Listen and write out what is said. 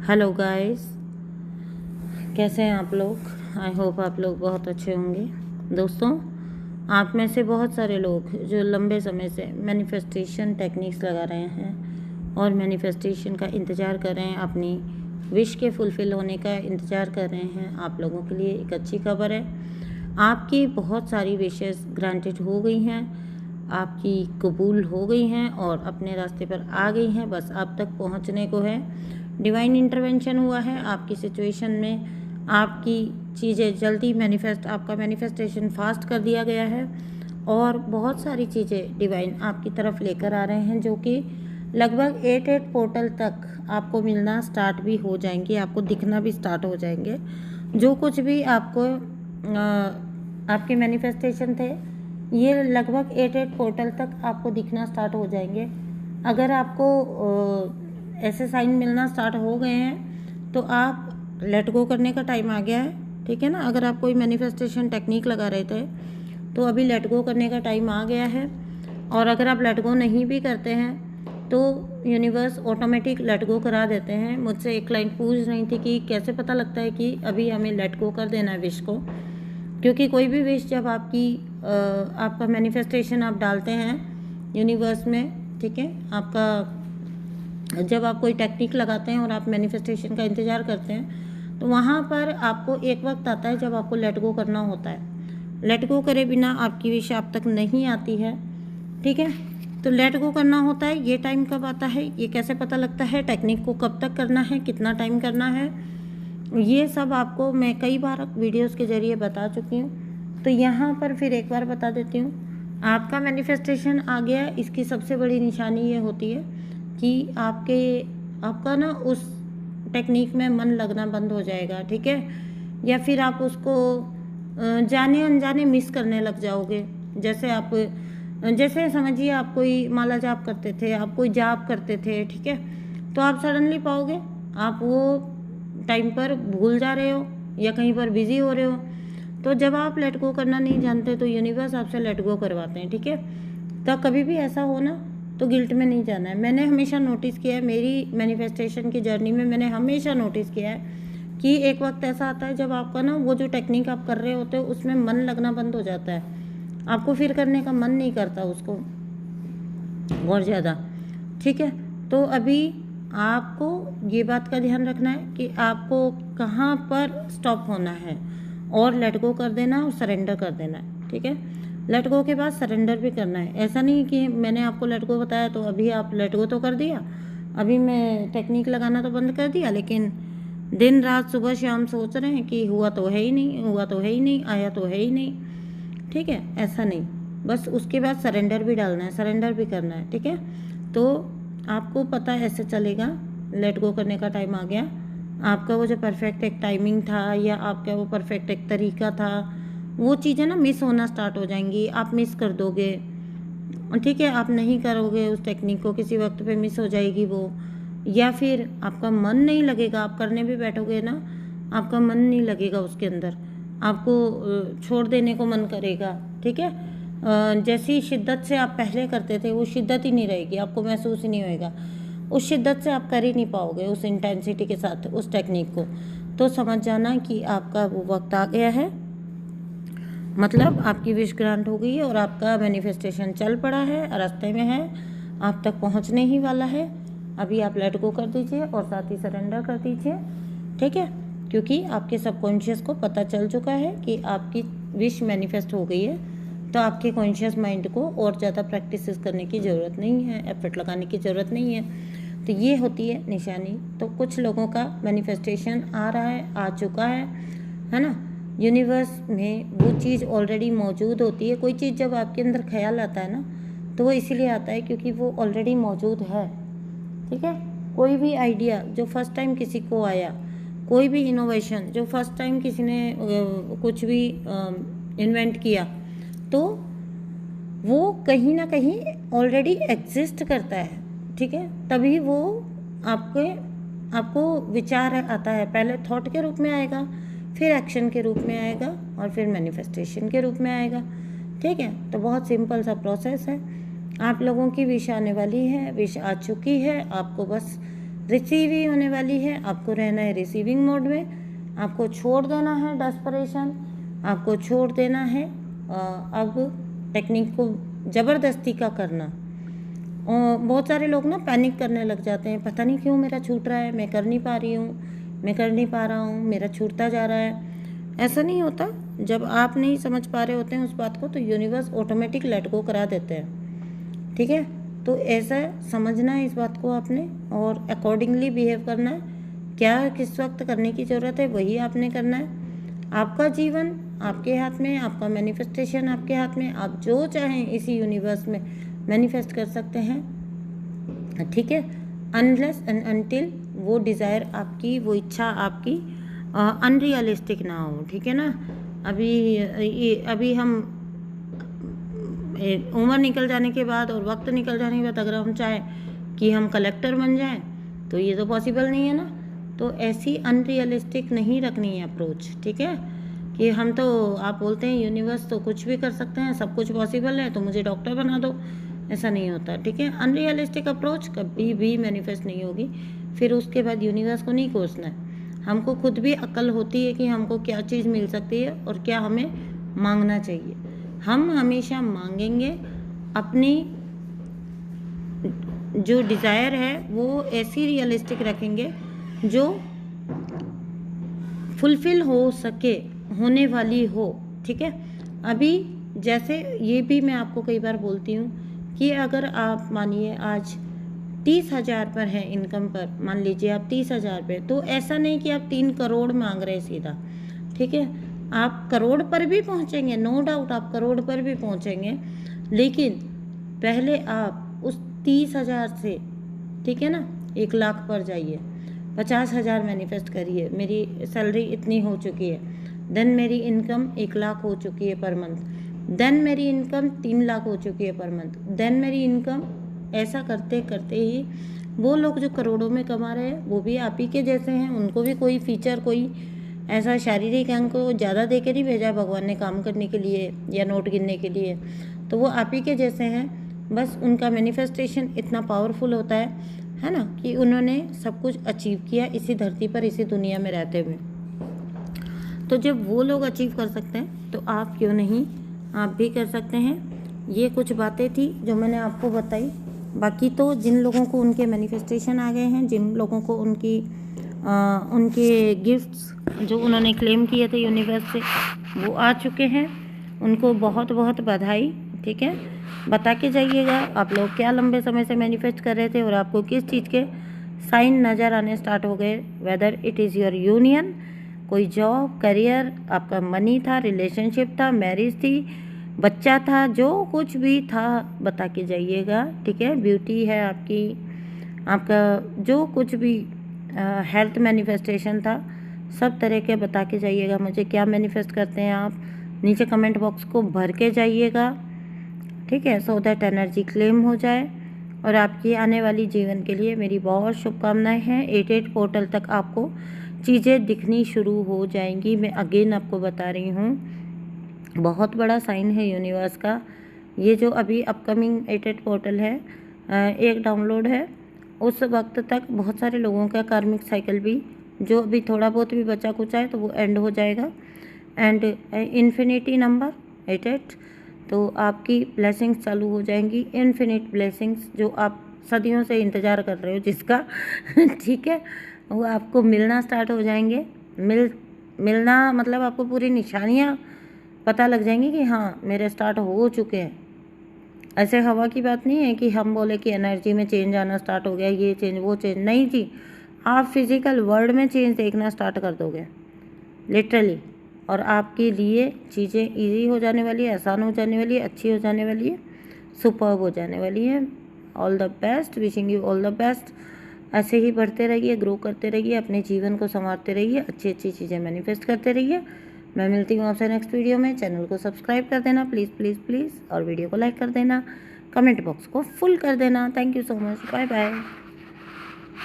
Hello guys, कैसे हैं आप लोग। आई होप आप लोग बहुत अच्छे होंगे। दोस्तों, आप में से बहुत सारे लोग जो लंबे समय से मैनिफेस्टेशन टेक्निक्स लगा रहे हैं और मैनिफेस्टेशन का इंतज़ार कर रहे हैं, अपनी विश के फुलफ़िल होने का इंतज़ार कर रहे हैं, आप लोगों के लिए एक अच्छी खबर है। आपकी बहुत सारी विशेस ग्रांटेड हो गई हैं, आपकी कबूल हो गई हैं और अपने रास्ते पर आ गई हैं। बस आप तक पहुंचने को है। डिवाइन इंटरवेंशन हुआ है आपकी सिचुएशन में, आपकी चीज़ें जल्दी मैनिफेस्ट, आपका मैनिफेस्टेशन फास्ट कर दिया गया है और बहुत सारी चीज़ें डिवाइन आपकी तरफ लेकर आ रहे हैं, जो कि लगभग 8 पोर्टल तक आपको मिलना स्टार्ट भी हो जाएंगी, आपको दिखना भी स्टार्ट हो जाएंगे। जो कुछ भी आपको आपके मैनिफेस्टेशन थे, ये लगभग 8 पोर्टल तक आपको दिखना स्टार्ट हो जाएंगे। अगर आपको ऐसे साइन मिलना स्टार्ट हो गए हैं तो आप लेट गो करने का टाइम आ गया है, ठीक है ना। अगर आप कोई मैनिफेस्टेशन टेक्निक लगा रहे थे तो अभी लेट गो करने का टाइम आ गया है। और अगर आप लेट गो नहीं भी करते हैं तो यूनिवर्स ऑटोमेटिक लेट गो करा देते हैं। मुझसे एक क्लाइंट पूछ रही थी कि कैसे पता लगता है कि अभी हमें लेट गो कर देना है विश को, क्योंकि कोई भी विश जब आपका मैनिफेस्टेशन आप डालते हैं यूनिवर्स में, ठीक है, आपका जब आप कोई टेक्निक लगाते हैं और आप मैनिफेस्टेशन का इंतज़ार करते हैं तो वहाँ पर आपको एक वक्त आता है जब आपको लेट गो करना होता है। लेट गो करे बिना आपकी विश आप तक नहीं आती है, ठीक है। तो लेट गो करना होता है। ये टाइम कब आता है, ये कैसे पता लगता है, टेक्निक को कब तक करना है, कितना टाइम करना है, ये सब आपको मैं कई बार वीडियोस के ज़रिए बता चुकी हूँ। तो यहाँ पर फिर एक बार बता देती हूँ। आपका मैनिफेस्टेशन आ गया, इसकी सबसे बड़ी निशानी ये होती है कि आपका ना उस टेक्निक में मन लगना बंद हो जाएगा, ठीक है, या फिर आप उसको जाने अनजाने मिस करने लग जाओगे। जैसे समझिए आप कोई माला जाप करते थे, आप कोई जाप करते थे, ठीक है, तो आप सडनली पाओगे आप वो टाइम पर भूल जा रहे हो या कहीं पर बिजी हो रहे हो। तो जब आप लेट गो करना नहीं जानते तो यूनिवर्स आपसे लेट गो करवाते हैं, ठीक है। तो कभी भी ऐसा हो ना तो गिल्ट में नहीं जाना है। मैंने हमेशा नोटिस किया है, मेरी मैनिफेस्टेशन की जर्नी में मैंने हमेशा नोटिस किया है कि एक वक्त ऐसा आता है जब आपका ना वो जो टेक्निक आप कर रहे होते हो उसमें मन लगना बंद हो जाता है, आपको फिर करने का मन नहीं करता उसको और ज़्यादा, ठीक है। तो अभी आपको ये बात का ध्यान रखना है कि आपको कहाँ पर स्टॉप होना है और लेट गो कर देना और सरेंडर कर देना है, ठीक है। लेट गो के बाद सरेंडर भी करना है। ऐसा नहीं कि मैंने आपको लेट गो बताया तो अभी आप लेट गो तो कर दिया, अभी मैं टेक्निक लगाना तो बंद कर दिया, लेकिन दिन रात सुबह शाम सोच रहे हैं कि हुआ तो है ही नहीं, हुआ तो है ही नहीं, आया तो है ही नहीं, ठीक है। ऐसा नहीं, बस उसके बाद सरेंडर भी डालना है, सरेंडर भी करना है, ठीक है। तो आपको पता ऐसे चलेगा लेट गो करने का टाइम आ गया। आपका वो जो परफेक्ट एक टाइमिंग था या आपका वो परफेक्ट एक तरीका था, वो चीज़ें ना मिस होना स्टार्ट हो जाएंगी, आप मिस कर दोगे, ठीक है। आप नहीं करोगे उस टेक्निक को, किसी वक्त पे मिस हो जाएगी वो, या फिर आपका मन नहीं लगेगा। आप करने भी बैठोगे ना, आपका मन नहीं लगेगा उसके अंदर, आपको छोड़ देने को मन करेगा, ठीक है। जैसी शिद्दत से आप पहले करते थे वो शिद्दत ही नहीं रहेगी, आपको महसूस ही नहीं होएगा, उस शिद्दत से आप कर ही नहीं पाओगे उस इंटेंसिटी के साथ उस टेक्निक को। तो समझ जाना कि आपका वो वक्त आ गया है, मतलब आपकी विश ग्रांट हो गई है और आपका मैनिफेस्टेशन चल पड़ा है, रास्ते में है, आप तक पहुंचने ही वाला है। अभी आप लेट गो कर दीजिए और साथ ही सरेंडर कर दीजिए, ठीक है, क्योंकि आपके सबकॉन्शियस को पता चल चुका है कि आपकी विश मैनिफेस्ट हो गई है। तो आपके कॉन्शियस माइंड को और ज़्यादा प्रैक्टिस करने की ज़रूरत नहीं है, एफर्ट लगाने की ज़रूरत नहीं है। तो ये होती है निशानी। तो कुछ लोगों का मैनिफेस्टेशन आ रहा है, आ चुका है ना। यूनिवर्स में वो चीज़ ऑलरेडी मौजूद होती है। कोई चीज़ जब आपके अंदर ख्याल आता है ना तो वो इसीलिए आता है क्योंकि वो ऑलरेडी मौजूद है, ठीक है। कोई भी आइडिया जो फर्स्ट टाइम किसी को आया, कोई भी इनोवेशन जो फर्स्ट टाइम किसी ने कुछ भी इन्वेंट किया, तो वो कहीं ना कहीं ऑलरेडी एग्जिस्ट करता है, ठीक है। तभी वो आपको विचार आता है, पहले थॉट के रूप में आएगा, फिर एक्शन के रूप में आएगा और फिर मैनिफेस्टेशन के रूप में आएगा, ठीक है। तो बहुत सिंपल सा प्रोसेस है। आप लोगों की विश आने वाली है, विश आ चुकी है, आपको बस रिसीव ही होने वाली है। आपको रहना है रिसीविंग मोड में, आपको छोड़ देना है डेस्परेशन, आपको छोड़ देना है अब टेक्निक को ज़बरदस्ती का करना। और बहुत सारे लोग ना पैनिक करने लग जाते हैं, पता नहीं क्यों मेरा छूट रहा है, मैं कर नहीं पा रही हूँ, मैं कर नहीं पा रहा हूँ, मेरा छूटता जा रहा है। ऐसा नहीं होता। जब आप नहीं समझ पा रहे होते हैं उस बात को तो यूनिवर्स ऑटोमेटिक लेट गो करा देते हैं, ठीक है। तो ऐसा समझना है इस बात को आपने और अकॉर्डिंगली बिहेव करना है। क्या किस वक्त करने की ज़रूरत है वही आपने करना है। आपका जीवन आपके हाथ में, आपका मैनिफेस्टेशन आपके हाथ में। आप जो चाहें इसी यूनिवर्स में मैनिफेस्ट कर सकते हैं, ठीक है। अनलेस एंड अनटिल वो डिज़ायर आपकी, वो इच्छा आपकी अनरियलिस्टिक ना हो, ठीक है ना। अभी हम उम्र निकल जाने के बाद और वक्त निकल जाने के बाद अगर हम चाहें कि हम कलेक्टर बन जाएं तो ये तो पॉसिबल नहीं है ना। तो ऐसी अनरियलिस्टिक नहीं रखनी है अप्रोच, ठीक है। कि हम तो, आप बोलते हैं यूनिवर्स तो कुछ भी कर सकते हैं, सब कुछ पॉसिबल है तो मुझे डॉक्टर बना दो, ऐसा नहीं होता, ठीक है। अनरियलिस्टिक अप्रोच कभी भी मैनिफेस्ट नहीं होगी। फिर उसके बाद यूनिवर्स को नहीं कोसना है। हमको खुद भी अक्ल होती है कि हमको क्या चीज़ मिल सकती है और क्या हमें मांगना चाहिए। हम हमेशा मांगेंगे, अपनी जो डिज़ायर है वो ऐसी रियलिस्टिक रखेंगे जो फुलफिल हो सके, होने वाली हो, ठीक है। अभी जैसे ये भी मैं आपको कई बार बोलती हूँ कि अगर आप मानिए आज 30,000 पर है इनकम पर, मान लीजिए आप 30,000 पे, तो ऐसा नहीं कि आप 3 करोड़ मांग रहे सीधा, ठीक है। आप करोड़ पर भी पहुँचेंगे, नो डाउट आप करोड़ पर भी पहुँचेंगे, लेकिन पहले आप उस 30,000 से, ठीक है ना, 1 लाख पर जाइए। 50,000 मैनिफेस्ट करिए, मेरी सैलरी इतनी हो चुकी है, देन मेरी इनकम 1 लाख हो चुकी है पर मंथ, देन मेरी इनकम 3 लाख हो चुकी है पर मंथ, देन मेरी इनकम, ऐसा करते करते ही वो लोग जो करोड़ों में कमा रहे हैं वो भी आप ही के जैसे हैं। उनको भी कोई फीचर, कोई ऐसा शारीरिक अंग को ज़्यादा दे के नहीं भेजा भगवान ने काम करने के लिए या नोट गिनने के लिए, तो वो आप ही के जैसे हैं। बस उनका मैनिफेस्टेशन इतना पावरफुल होता है ना, कि उन्होंने सब कुछ अचीव किया इसी धरती पर, इसी दुनिया में रहते हुए। तो जब वो लोग अचीव कर सकते हैं तो आप क्यों नहीं, आप भी कर सकते हैं। ये कुछ बातें थी जो मैंने आपको बताई। बाकी तो जिन लोगों को उनके मैनिफेस्टेशन आ गए हैं, जिन लोगों को उनके गिफ्ट्स जो उन्होंने क्लेम किए थे यूनिवर्स से वो आ चुके हैं, उनको बहुत बहुत बधाई, ठीक है। बता के जाइएगा आप लोग क्या लंबे समय से मैनिफेस्ट कर रहे थे और आपको किस चीज़ के साइन नज़र आने स्टार्ट हो गए। Whether it is your union, कोई जॉब, करियर, आपका मनी था, रिलेशनशिप था, मैरिज थी, बच्चा था, जो कुछ भी था बता के जाइएगा, ठीक है। ब्यूटी है आपकी, आपका जो कुछ भी हेल्थ मैनिफेस्टेशन था, सब तरह के बता के जाइएगा मुझे क्या मैनिफेस्ट करते हैं आप। नीचे कमेंट बॉक्स को भर के जाइएगा, ठीक है, सो दैट एनर्जी क्लेम हो जाए। और आपकी आने वाली जीवन के लिए मेरी बहुत शुभकामनाएं हैं। 88 पोर्टल तक आपको चीज़ें दिखनी शुरू हो जाएंगी। मैं अगेन आपको बता रही हूँ, बहुत बड़ा साइन है यूनिवर्स का। ये जो अभी अपकमिंग 88 पोर्टल है, एक डाउनलोड है, उस वक्त तक बहुत सारे लोगों का कार्मिक साइकिल भी, जो अभी थोड़ा बहुत भी बचा कुचा है तो वो एंड हो जाएगा। एंड इन्फिनिटी नंबर 88, तो आपकी ब्लेसिंग्स चालू हो जाएंगी, इन्फिनिट ब्लेसिंग्स जो आप सदियों से इंतज़ार कर रहे हो जिसका ठीक है, वो आपको मिलना स्टार्ट हो जाएंगे। मिलना मतलब आपको पूरी निशानियाँ पता लग जाएंगी कि हाँ मेरे स्टार्ट हो चुके हैं। ऐसे हवा की बात नहीं है कि हम बोले कि एनर्जी में चेंज आना स्टार्ट हो गया, ये चेंज वो चेंज, नहीं जी। आप फिज़िकल वर्ल्ड में चेंज देखना स्टार्ट कर दोगे लिटरली, और आपके लिए चीज़ें इजी हो जाने वाली है, आसान हो जाने वाली है, अच्छी हो जाने वाली है, सुपर्ब हो जाने वाली है। All the best, wishing you all the best. ऐसे ही बढ़ते रहिए, ग्रो करते रहिए, अपने जीवन को संवारते रहिए, अच्छी अच्छी चीज़ें मैनिफेस्ट करते रहिए। मैं मिलती हूँ आपसे नेक्स्ट वीडियो में। चैनल को सब्सक्राइब कर देना प्लीज़ प्लीज़ प्लीज़, और वीडियो को लाइक कर देना, कमेंट बॉक्स को फुल कर देना। Thank you so much, bye bye.